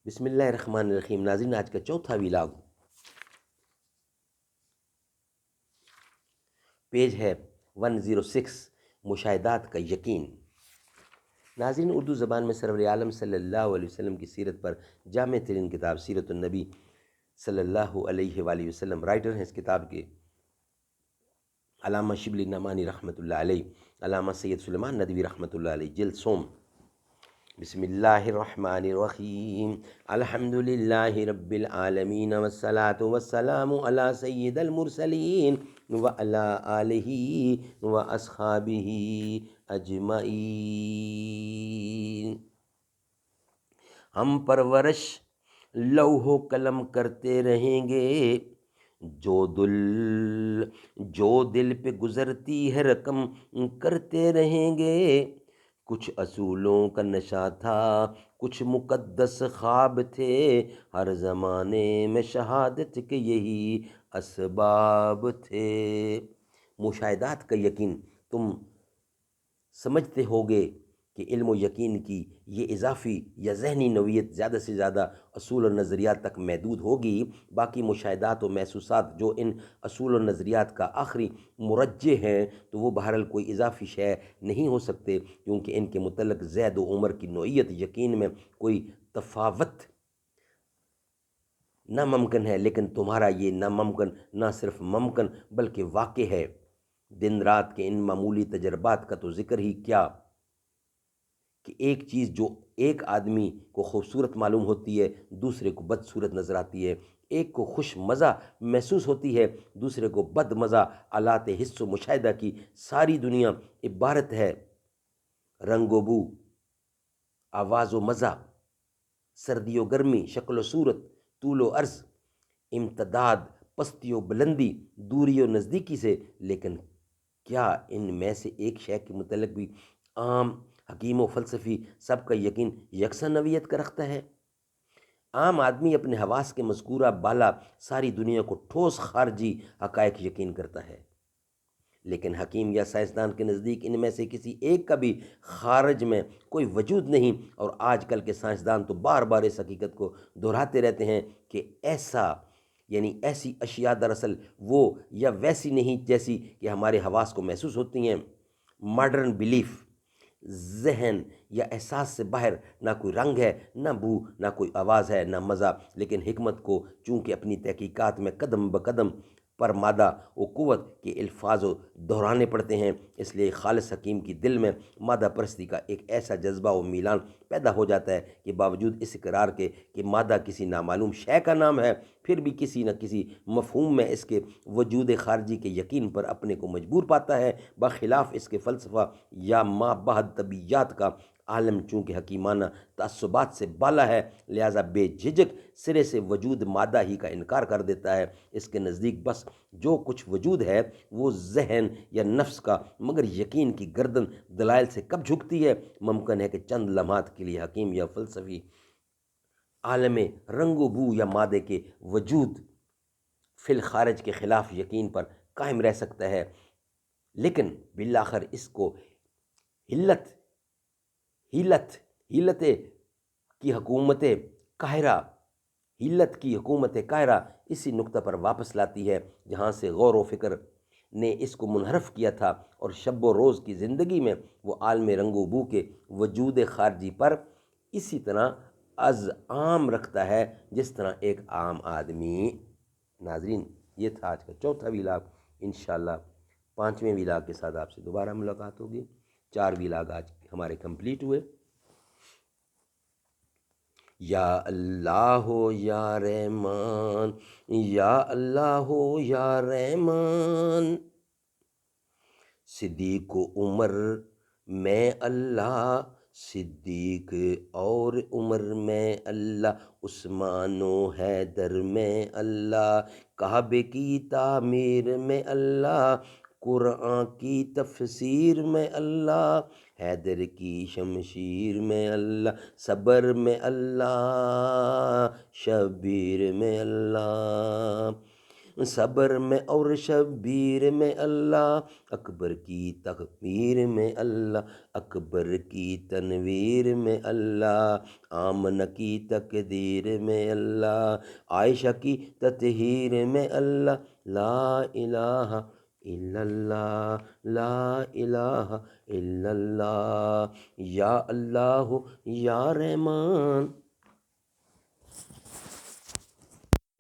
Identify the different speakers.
Speaker 1: بسم اللہ الرحمن الرحیم۔ ناظرین، آج کا چوتھا ویلاگ پیج ہے 106، مشاہدات کا یقین۔ ناظرین، اردو زبان میں سرور عالم صلی اللہ علیہ وسلم کی سیرت پر جامع ترین کتاب سیرت النبی صلی اللہ علیہ وآلہ وسلم۔ رائٹر ہیں اس کتاب کے علامہ شبلی نعمانی رحمۃ اللہ علیہ، علامہ سید سلیمان ندوی رحمۃ اللہ علیہ، جلد سوم۔ بسم اللہ الرحمن الرحیم، الحمد للہ رب العالمین والصلاة والسلام علی سید المرسلین وعلی آلہ واصحابہ اجمعین۔ ہم پرورش لوح و قلم کرتے رہیں گے، جو دل پہ گزرتی ہے رقم کرتے رہیں گے۔ کچھ اصولوں کا نشہ تھا، کچھ مقدس خواب تھے، ہر زمانے میں شہادت کے یہی اسباب تھے۔ مشاہدات کا یقین، تم سمجھتے ہوگے کہ علم و یقین کی یہ اضافی یا ذہنی نوعیت زیادہ سے زیادہ اصول و نظریات تک محدود ہوگی۔ باقی مشاہدات و محسوسات جو ان اصول و نظریات کا آخری مرجع ہیں تو وہ بہرحال کوئی اضافی شے نہیں ہو سکتے، کیونکہ ان کے متعلق زید و عمر کی نوعیت یقین میں کوئی تفاوت ناممکن ہے۔ لیکن تمہارا یہ ناممکن نہ صرف ممکن بلکہ واقع ہے۔ دن رات کے ان معمولی تجربات کا تو ذکر ہی کیا کہ ایک چیز جو ایک آدمی کو خوبصورت معلوم ہوتی ہے دوسرے کو بدصورت نظر آتی ہے، ایک کو خوش مزہ محسوس ہوتی ہے دوسرے کو بد مزہ۔ آلات حس و مشاہدہ کی ساری دنیا عبارت ہے رنگ و بو، آواز و مزہ، سردی و گرمی، شکل و صورت، طول و عرض، امتداد، پستی و بلندی، دوری و نزدیکی سے۔ لیکن کیا ان میں سے ایک شے کے متعلق بھی عام حکیم و فلسفی سب کا یقین یکساں نوعیت کا رکھتا ہے؟ عام آدمی اپنے حواس کے مذکورہ بالا ساری دنیا کو ٹھوس خارجی حقائق یقین کرتا ہے، لیکن حکیم یا سائنسدان کے نزدیک ان میں سے کسی ایک کا بھی خارج میں کوئی وجود نہیں۔ اور آج کل کے سائنسدان تو بار بار اس حقیقت کو دہراتے رہتے ہیں کہ ایسی اشیاء دراصل وہ یا ویسی نہیں جیسی کہ ہمارے حواس کو محسوس ہوتی ہیں۔ ماڈرن بلیف ذہن یا احساس سے باہر، نہ کوئی رنگ ہے، نہ بو، نہ کوئی آواز ہے، نہ مزہ۔ لیکن حکمت کو چونکہ اپنی تحقیقات میں قدم بقدم پر مادہ و قوت کے الفاظ دہرانے پڑتے ہیں، اس لیے خالص حکیم کی دل میں مادہ پرستی کا ایک ایسا جذبہ و میلان پیدا ہو جاتا ہے کہ باوجود اس اقرار کے کہ مادہ کسی نامعلوم شے کا نام ہے، پھر بھی کسی نہ کسی مفہوم میں اس کے وجود خارجی کے یقین پر اپنے کو مجبور پاتا ہے، بخلاف اس کے فلسفہ یا ما بعد طبیعیات کا عالم چونکہ حکیمانہ تعصبات سے بالا ہے، لہٰذا بے جھجک سرے سے وجود مادہ ہی کا انکار کر دیتا ہے۔ اس کے نزدیک بس جو کچھ وجود ہے وہ ذہن یا نفس کا، مگر یقین کی گردن دلائل سے کب جھکتی ہے؟ ممکن ہے کہ چند لمحات کے لیے حکیم یا فلسفی عالم رنگ و بو یا مادے کے وجود فی الخارج کے خلاف یقین پر قائم رہ سکتا ہے، لیکن بالآخر اس کو ہیلت کی حکومت قاہرہ اسی نقطہ پر واپس لاتی ہے جہاں سے غور و فکر نے اس کو منحرف کیا تھا، اور شب و روز کی زندگی میں وہ عالم رنگ و بو کے وجود خارجی پر اسی طرح عام رکھتا ہے جس طرح ایک عام آدمی۔ ناظرین، یہ تھا آج کا چوتھا ویلاگ۔ انشاءاللہ 5ویں ویلاگ کے ساتھ آپ سے دوبارہ ملاقات ہوگی۔ 4 ویلاگ آج ہمارے کمپلیٹ ہوئے۔ یا اللہ ہو یا رحمان، یا اللہ ہو یا رحمان، صدیق و عمر میں اللہ، صدیق اور عمر میں اللہ، عثمان و حیدر میں اللہ، کعبے کی تعمیر میں اللہ، قرآن کی تفسیر میں اللہ، حیدر کی شمشیر میں اللہ، صبر میں اللہ، شبیر میں اللہ، صبر میں اور شبیر میں اللہ، اکبر کی تکبیر میں اللہ، اکبر کی تنویر میں اللہ، آمنہ کی تقدیر میں اللہ، عائشہ کی تطہیر میں اللہ، لا الہ الا اللہ، لا الہ الا اللہ، یا اللہ یا رحمان